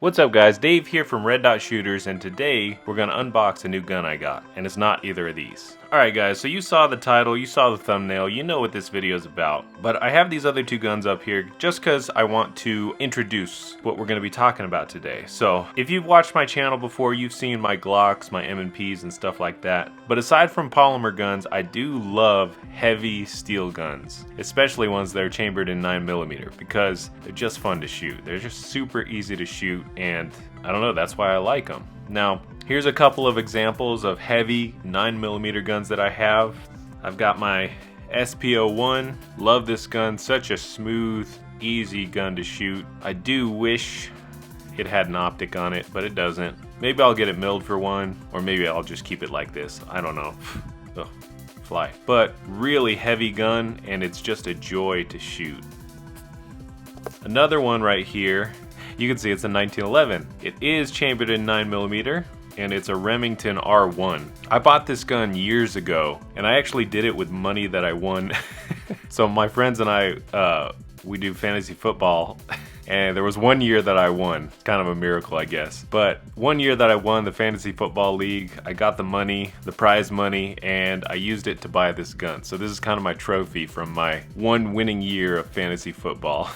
What's up guys, Dave here from Red Dot Shooters, and today we're going to unbox a new gun I got, and it's not either of these. Alright guys, so you saw the title, you saw the thumbnail, you know what this video is about, but I have these other two guns up here just because I want to introduce what we're going to be talking about today. So if you've watched my channel before, you've seen my Glocks, my M&Ps and stuff like that, but aside from polymer guns, I do love heavy steel guns, especially ones that are chambered in 9mm, because they're just fun to shoot. They're just super easy to shoot, and I don't know, that's why I like them. Now, here's a couple of examples of heavy 9mm guns that I have. I've got my SP01. Love this gun, such a smooth, easy gun to shoot. I do wish it had an optic on it, but it doesn't. Maybe I'll get it milled for one, or maybe I'll just keep it like this. I don't know. Ugh, fly. But really heavy gun, and it's just a joy to shoot. Another one right here. You can see it's a 1911. It is chambered in 9mm, and it's a Remington R1. I bought this gun years ago, and I actually did it with money that I won. So my friends and I, we do fantasy football, and there was one year that I won. It's kind of a miracle, I guess. But one year that I won the fantasy football league, I got the money, the prize money, and I used it to buy this gun. So this is kind of my trophy from my one winning year of fantasy football.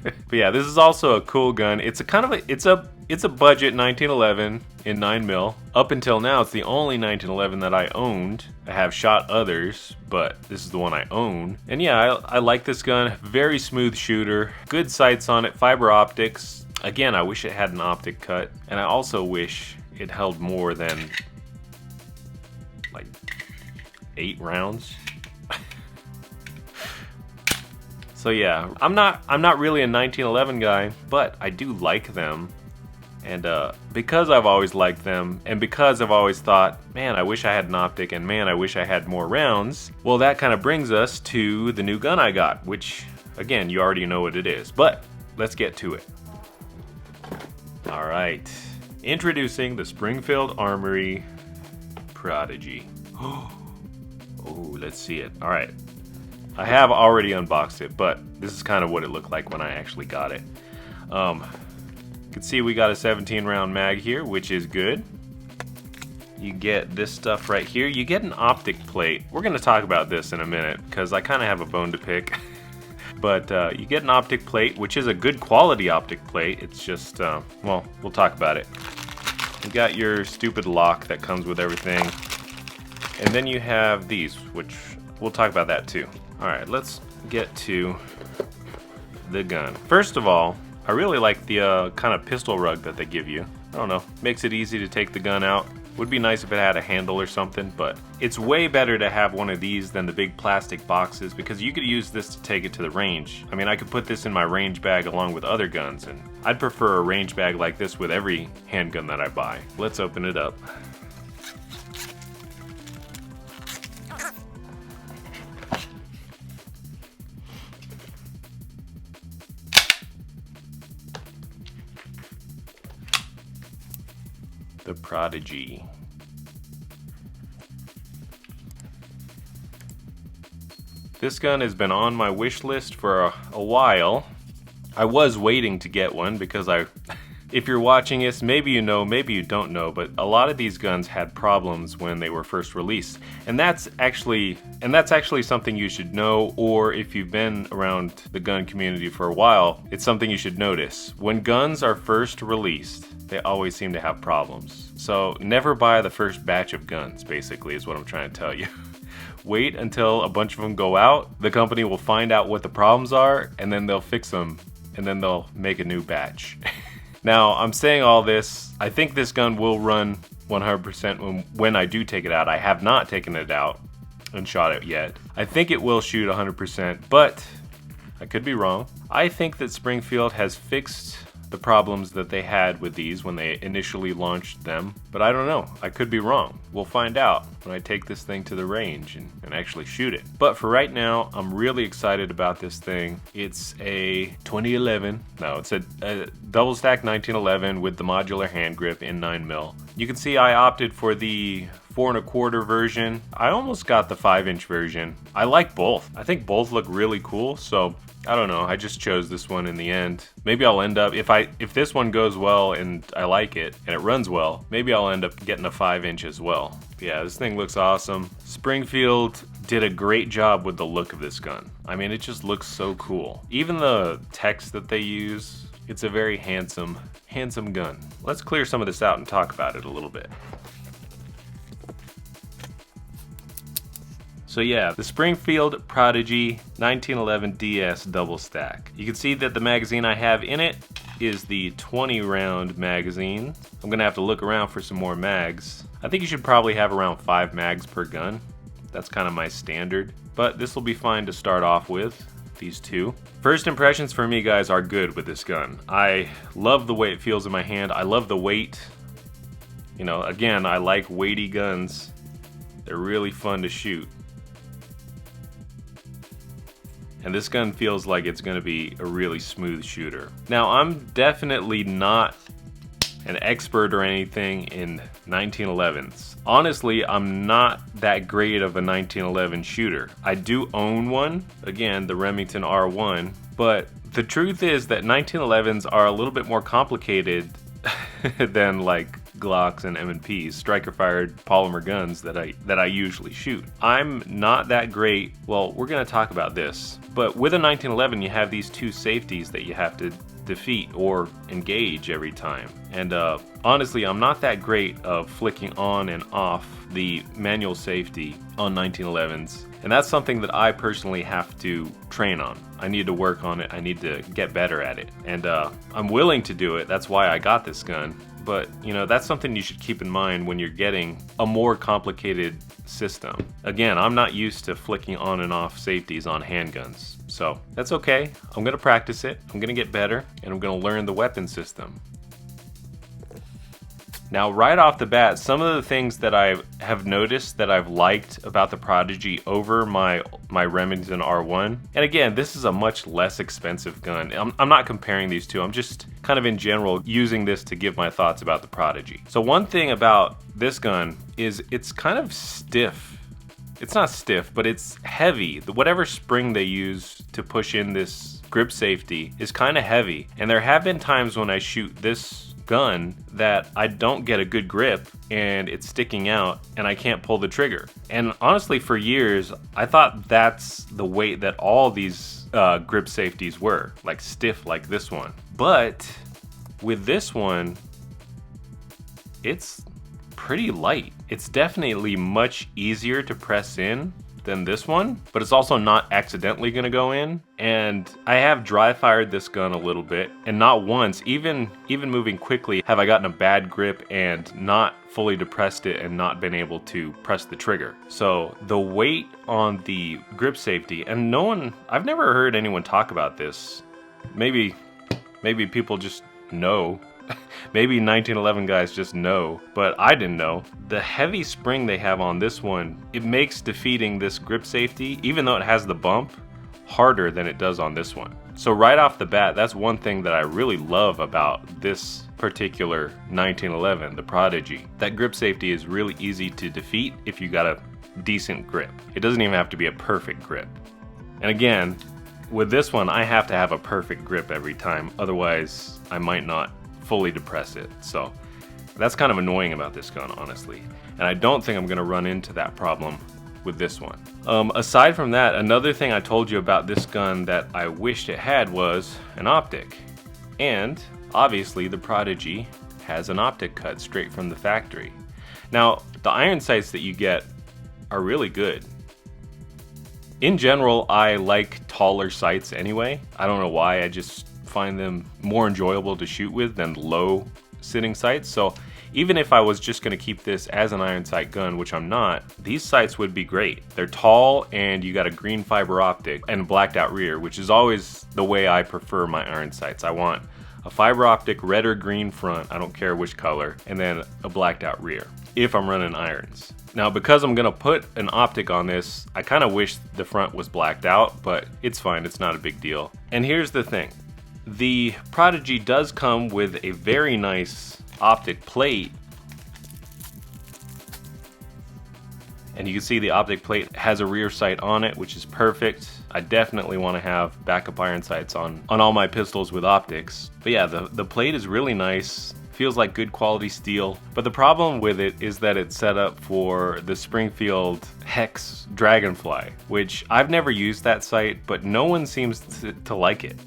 But yeah, this is also a cool gun. It's a kind of it's a budget 1911 in 9mm. Up until now, it's the only 1911 that I owned. I have shot others, but this is the one I own. And yeah, I like this gun. Very smooth shooter. Good sights on it. Fiber optics. Again, I wish it had an optic cut, and I also wish it held more than like 8 rounds. So yeah, I'm not really a 1911 guy, but I do like them, and because I've always liked them, and because I've always thought, man, I wish I had an optic, and man, I wish I had more rounds, well, that kind of brings us to the new gun I got, which, again, you already know what it is, but let's get to it. Alright, introducing the Springfield Armory Prodigy. Oh, let's see it. Alright. I have already unboxed it, but this is kind of what it looked like when I actually got it. You can see we got a 17 round mag here, which is good. You get this stuff right here. You get an optic plate. We're going to talk about this in a minute because I kind of have a bone to pick. But you get an optic plate, which is a good quality optic plate. It's just, well, we'll talk about it. You got your stupid lock that comes with everything. And then you have these, which we'll talk about that too. Alright, let's get to the gun. First of all, I really like the kind of pistol rug that they give you. I don't know, makes it easy to take the gun out. Would be nice if it had a handle or something, but it's way better to have one of these than the big plastic boxes, because you could use this to take it to the range. I mean, I could put this in my range bag along with other guns, and I'd prefer a range bag like this with every handgun that I buy. Let's open it up. The Prodigy. This gun has been on my wish list for a while. I was waiting to get one because if you're watching this, maybe you know, maybe you don't know, but a lot of these guns had problems when they were first released. And that's actually something you should know, or if you've been around the gun community for a while, it's something you should notice. When guns are first released, they always seem to have problems. So never buy the first batch of guns, basically, is what I'm trying to tell you. Wait until a bunch of them go out, the company will find out what the problems are, and then they'll fix them, and then they'll make a new batch. Now, I'm saying all this, I think this gun will run 100% when I do take it out. I have not taken it out and shot it yet. I think it will shoot 100%, but I could be wrong. I think that Springfield has fixed the problems that they had with these when they initially launched them, but I don't know. I could be wrong. We'll find out when I take this thing to the range and actually shoot it. But for right now, I'm really excited about this thing. It's a 2011, no, it's a double stack 1911 with the modular hand grip in 9mm. You can see I opted for the 4¼ version. I almost got the 5" version. I like both. I think both look really cool, so I don't know, I just chose this one in the end. Maybe I'll end up, if this one goes well and I like it and it runs well, maybe I'll end up getting a 5" as well. But yeah, this thing looks awesome. Springfield did a great job with the look of this gun. I mean, it just looks so cool. Even the text that they use, it's a very handsome gun. Let's clear some of this out and talk about it a little bit. So yeah, the Springfield Prodigy 1911 DS double stack. You can see that the magazine I have in it is the 20-round magazine. I'm gonna have to look around for some more mags. I think you should probably have around 5 mags per gun. That's kind of my standard, but this will be fine to start off with, these two. First impressions for me, guys, are good with this gun. I love the way it feels in my hand. I love the weight. You know, again, I like weighty guns. They're really fun to shoot. And this gun feels like it's gonna be a really smooth shooter. Now, I'm definitely not an expert or anything in 1911s. Honestly, I'm not that great of a 1911 shooter. I do own one, again, the Remington R1, but the truth is that 1911s are a little bit more complicated than like Glocks and M&Ps, striker-fired polymer guns that I usually shoot. I'm not that great. Well, we're gonna talk about this, but with a 1911, you have these 2 safeties that you have to defeat or engage every time. And honestly, I'm not that great of flicking on and off the manual safety on 1911s, and that's something that I personally have to train on. I need to work on it. I need to get better at it, and I'm willing to do it. That's why I got this gun. But, you know, that's something you should keep in mind when you're getting a more complicated system. Again, I'm not used to flicking on and off safeties on handguns, so that's okay. I'm gonna practice it, I'm gonna get better, and I'm gonna learn the weapon system. Now, right off the bat, some of the things that I have noticed that I've liked about the Prodigy over my Remington R1, and again, this is a much less expensive gun. I'm not comparing these two, I'm just kind of in general using this to give my thoughts about the Prodigy. So one thing about this gun is it's kind of stiff. It's not stiff, but it's heavy. Whatever spring they use to push in this grip safety is kind of heavy, and there have been times when I shoot this gun that I don't get a good grip and it's sticking out and I can't pull the trigger. And honestly, for years I thought that's the weight that all these grip safeties were, like stiff like this one. But with this one, it's pretty light. It's definitely much easier to press in than this one, but it's also not accidentally gonna go in. And I have dry fired this gun a little bit, and not once, even moving quickly, have I gotten a bad grip and not fully depressed it and not been able to press the trigger. So the weight on the grip safety, and I've never heard anyone talk about this. Maybe people just know. Maybe 1911 guys just know, but I didn't know. The heavy spring they have on this one, it makes defeating this grip safety, even though it has the bump, harder than it does on this one. So right off the bat, that's one thing that I really love about this particular 1911, the Prodigy. That grip safety is really easy to defeat if you got a decent grip. It doesn't even have to be a perfect grip. And again, with this one, I have to have a perfect grip every time, otherwise I might not fully depress it. So that's kind of annoying about this gun, honestly. And I don't think I'm gonna run into that problem with this one. Aside from that, another thing I told you about this gun that I wished it had was an optic. And obviously the Prodigy has an optic cut straight from the factory. Now, the iron sights that you get are really good. In general, I like taller sights anyway. I don't know why, I just find them more enjoyable to shoot with than low sitting sights. So even if I was just gonna keep this as an iron sight gun, which I'm not, these sights would be great. They're tall and you got a green fiber optic and blacked out rear, which is always the way I prefer my iron sights. I want a fiber optic red or green front, I don't care which color, and then a blacked out rear if I'm running irons. Now, because I'm gonna put an optic on this, I kind of wish the front was blacked out, but it's fine, it's not a big deal. And here's the thing. The Prodigy does come with a very nice optic plate And you can see the optic plate has a rear sight on it, which is perfect. I definitely want to have backup iron sights on all my pistols with optics. But yeah, the plate is really nice. Feels like good quality steel. But the problem with it is that it's set up for the Springfield Hex Dragonfly, which I've never used that sight, but no one seems to like it.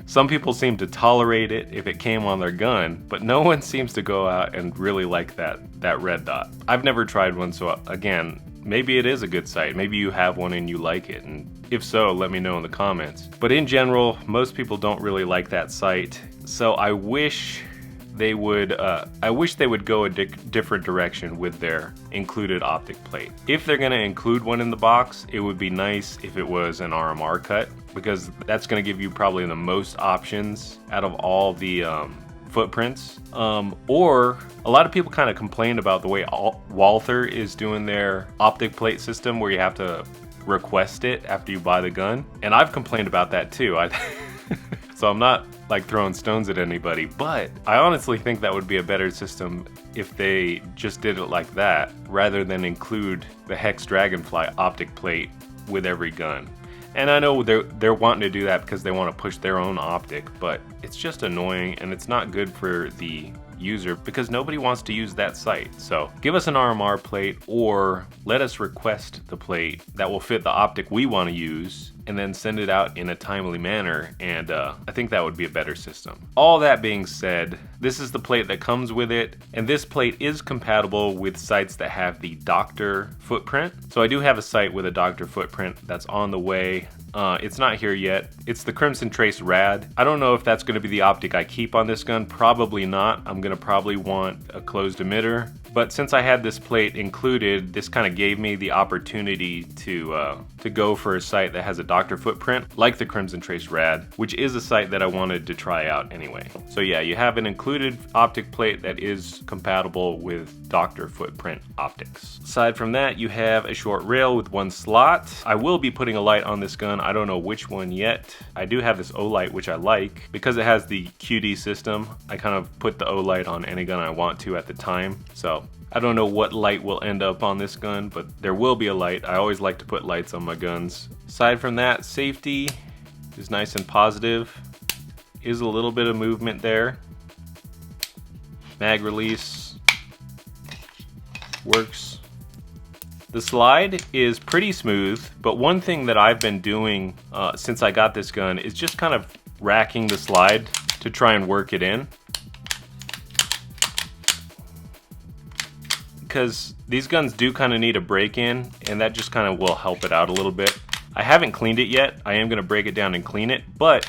Some people seem to tolerate it if it came on their gun, but no one seems to go out and really like that red dot. I've never tried one, so again, maybe it is a good sight. Maybe you have one and you like it, and if so, let me know in the comments. But in general, most people don't really like that sight, so I wish they would go a different direction with their included optic plate. If they're gonna include one in the box, it would be nice if it was an RMR cut, because that's gonna give you probably the most options out of all the footprints. Or a lot of people kind of complained about the way Walther is doing their optic plate system, where you have to request it after you buy the gun, and I've complained about that too. So I'm not like throwing stones at anybody, but I honestly think that would be a better system if they just did it like that, rather than include the Hex Dragonfly optic plate with every gun. And I know they're wanting to do that because they want to push their own optic, but it's just annoying and it's not good for the user because nobody wants to use that sight. So give us an RMR plate, or let us request the plate that will fit the optic we want to use, and then send it out in a timely manner, and I think that would be a better system. All that being said, this is the plate that comes with it, and this plate is compatible with sights that have the Doctor footprint. So I do have a sight with a Doctor footprint that's on the way. It's not here yet. It's the Crimson Trace Rad. I don't know if that's going to be the optic I keep on this gun. Probably not. I'm going to probably want a closed emitter. But since I had this plate included, this kind of gave me the opportunity to go for a sight that has a Doctor footprint, like the Crimson Trace Rad, which is a sight that I wanted to try out anyway. So yeah, you have an included optic plate that is compatible with Doctor footprint optics. Aside from that, you have a short rail with one slot. I will be putting a light on this gun. I don't know which one yet. I do have this O-light, which I like. Because it has the QD system, I kind of put the O-light on any gun I want to at the time. So I don't know what light will end up on this gun, but there will be a light. I always like to put lights on my guns. Aside from that, safety is nice and positive. Is a little bit of movement there. Mag release works. The slide is pretty smooth, but one thing that I've been doing since I got this gun is just kind of racking the slide to try and work it in. Because these guns do kind of need a break-in, and that just kind of will help it out a little bit. I haven't cleaned it yet. I am going to break it down and clean it, but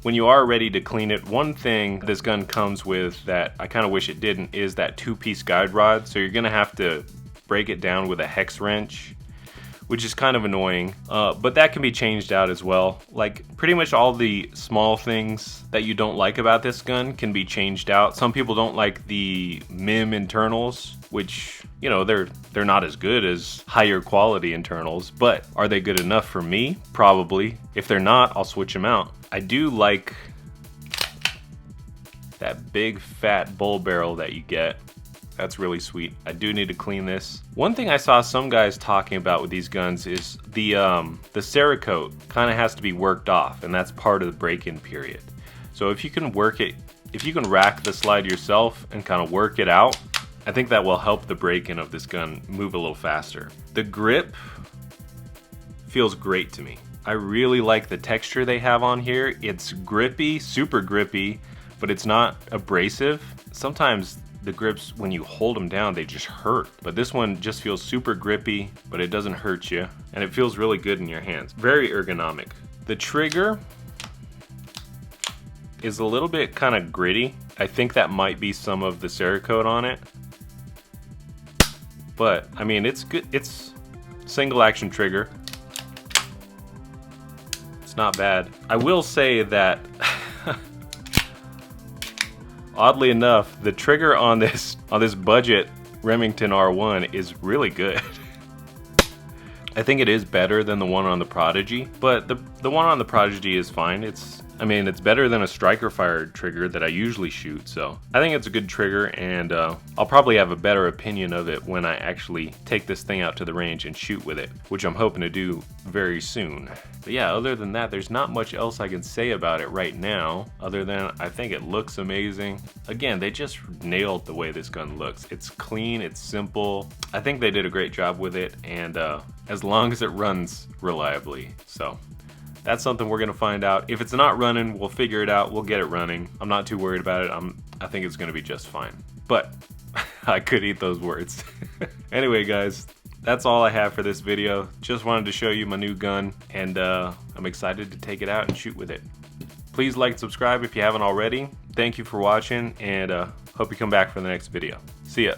when you are ready to clean it, one thing this gun comes with that I kind of wish it didn't is that two-piece guide rod. So you're going to have to break it down with a hex wrench, which is kind of annoying, but that can be changed out as well. Like pretty much all the small things that you don't like about this gun can be changed out. Some people don't like the MIM internals, which, you know, they're not as good as higher quality internals, but are they good enough for me? Probably. If they're not, I'll switch them out. I do like that big fat bull barrel that you get. That's really sweet. I do need to clean this. One thing I saw some guys talking about with these guns is the Cerakote kind of has to be worked off, and that's part of the break-in period. So if you can work it, if you can rack the slide yourself and kind of work it out, I think that will help the break-in of this gun move a little faster. The grip feels great to me. I really like the texture they have on here. It's grippy, super grippy, but it's not abrasive. Sometimes the grips, when you hold them down, they just hurt. But this one just feels super grippy, but it doesn't hurt you. And it feels really good in your hands. Very ergonomic. The trigger is a little bit kind of gritty. I think that might be some of the Cerakote on it. But, I mean, it's good. It's single action trigger. It's not bad. I will say that oddly enough, the trigger on this budget Remington R1 is really good. I think it is better than the one on the Prodigy, but the one on the Prodigy is fine. I mean, it's better than a striker fired trigger that I usually shoot, so I think it's a good trigger, and I'll probably have a better opinion of it when I actually take this thing out to the range and shoot with it, which I'm hoping to do very soon. But yeah, other than that, there's not much else I can say about it right now, other than I think it looks amazing. Again, they just nailed the way this gun looks. It's clean, it's simple. I think they did a great job with it, and as long as it runs reliably. So that's something we're gonna find out. If it's not running, we'll figure it out. We'll get it running. I'm not too worried about it. I think it's gonna be just fine. But I could eat those words. Anyway, guys, that's all I have for this video. Just wanted to show you my new gun, and I'm excited to take it out and shoot with it. Please like and subscribe if you haven't already. Thank you for watching, and hope you come back for the next video. See ya.